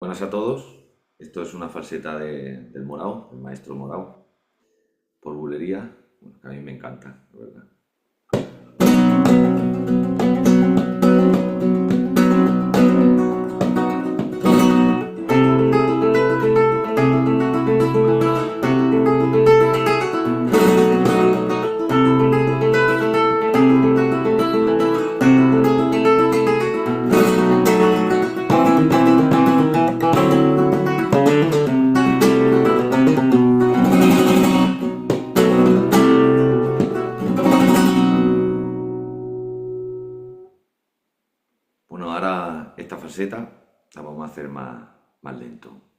Buenas a todos, esto es una falseta del Morao, del maestro Morao, por Bulerías, bueno, que a mí me encanta, la verdad. Bueno, ahora esta falseta la vamos a hacer más lento.